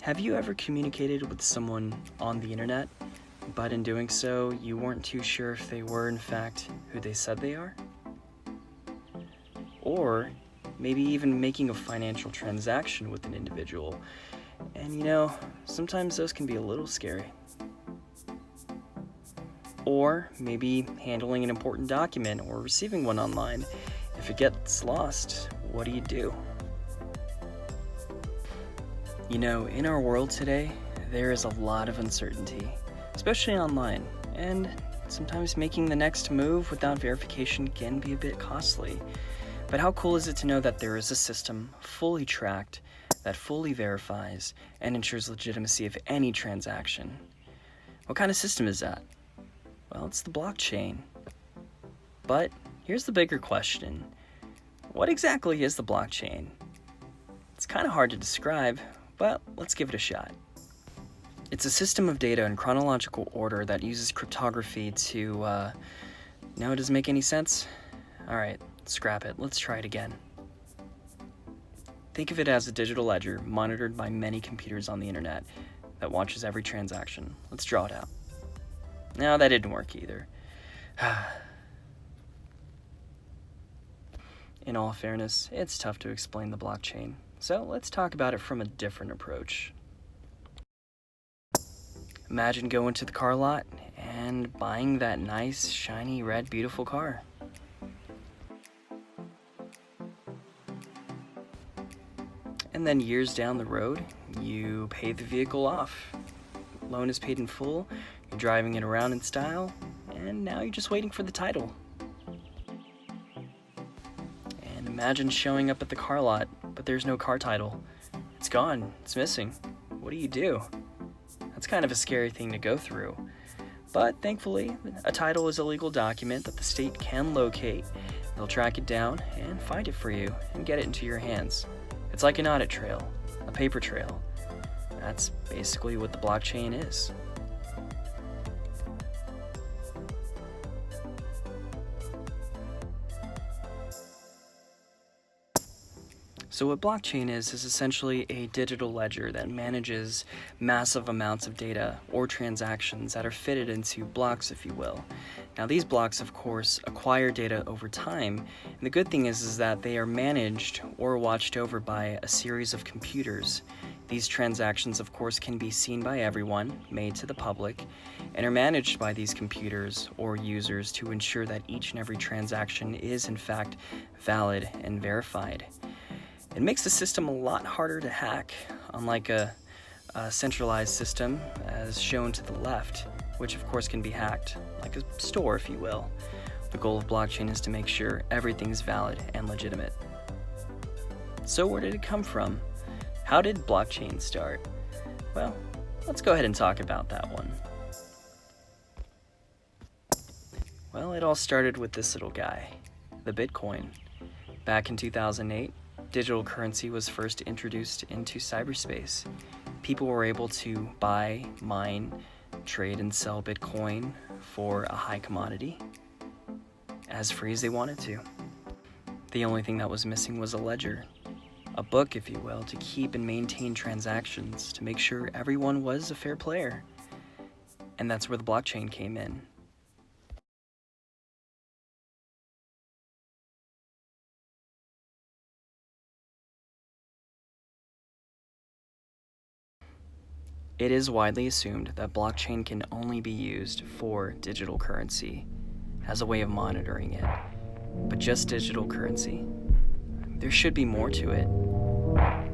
Have you ever communicated with someone on the internet, but in doing so, you weren't too sure if they were in fact who they said they are? Or maybe even making a financial transaction with an individual, and sometimes those can be a little scary. Or maybe handling an important document or receiving one online. If it gets lost, what do you do? In our world today, there is a lot of uncertainty, especially online, and sometimes making the next move without verification can be a bit costly. But how cool is it to know that there is a system fully tracked that fully verifies and ensures legitimacy of any transaction? What kind of system is that? Well, it's the blockchain. But here's the bigger question. What exactly is the blockchain? It's kind of hard to describe, but let's give it a shot. It's a system of data in chronological order that uses cryptography to, does it make any sense? Alright, scrap it. Let's try it again. Think of it as a digital ledger monitored by many computers on the internet that watches every transaction. Let's draw it out. No, that didn't work either. In all fairness, it's tough to explain the blockchain, so let's talk about it from a different approach. Imagine going to the car lot and buying that nice, shiny, red, beautiful car. And then years down the road, you pay the vehicle off. Loan is paid in full, you're driving it around in style, and now you're just waiting for the title. And imagine showing up at the car lot, but there's no car title. It's gone, it's missing. What do? That's kind of a scary thing to go through. But thankfully, a title is a legal document that the state can locate. They'll track it down and find it for you and get it into your hands. It's like an audit trail, a paper trail. That's basically what the blockchain is. So what blockchain is essentially a digital ledger that manages massive amounts of data or transactions that are fitted into blocks, if you will. Now these blocks, of course, acquire data over time, and the good thing is that they are managed or watched over by a series of computers. These transactions, of course, can be seen by everyone, made to the public, and are managed by these computers or users to ensure that each and every transaction is in fact valid and verified. It makes the system a lot harder to hack, unlike a centralized system as shown to the left, which of course can be hacked, like a store, if you will. The goal of blockchain is to make sure everything's valid and legitimate. So where did it come from? How did blockchain start? Well, let's go ahead and talk about that one. Well, it all started with this little guy, the Bitcoin. Back in 2008, digital currency was first introduced into cyberspace. People were able to buy, mine, trade, and sell Bitcoin for a high commodity, as free as they wanted to. The only thing that was missing was a ledger, a book, if you will, to keep and maintain transactions to make sure everyone was a fair player. And that's where the blockchain came in. It is widely assumed that blockchain can only be used for digital currency as a way of monitoring it. But just digital currency? There should be more to it.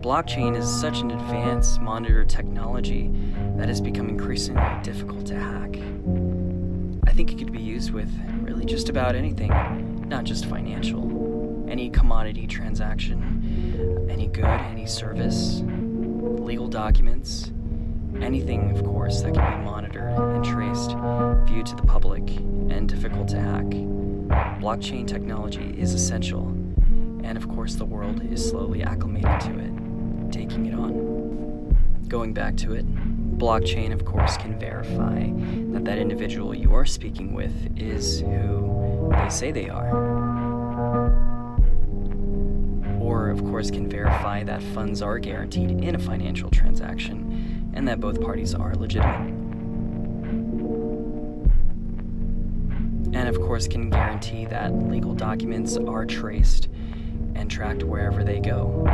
Blockchain is such an advanced monitor technology that has become increasingly difficult to hack. I think it could be used with really just about anything, not just financial. Any commodity transaction, any good, any service, legal documents, anything, of course, that can be monitored and traced, viewed to the public, and difficult to hack. Blockchain technology is essential, and of course the world is slowly acclimating to it, taking it on. Going back to it, blockchain, of course, can verify that that individual you are speaking with is who they say they are. Or, of course, can verify that funds are guaranteed in a financial transaction, and that both parties are legitimate. And of course can guarantee that legal documents are traced and tracked wherever they go.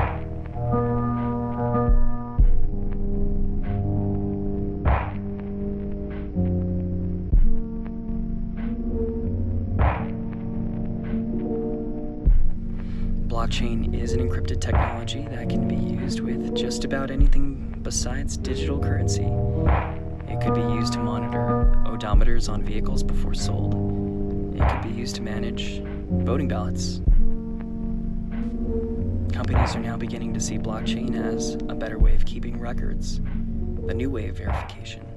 Blockchain is an encrypted technology that can be used with just about anything besides digital currency. It could be used to monitor odometers on vehicles before sold. It could be used to manage voting ballots. Companies are now beginning to see blockchain as a better way of keeping records, the new way of verification.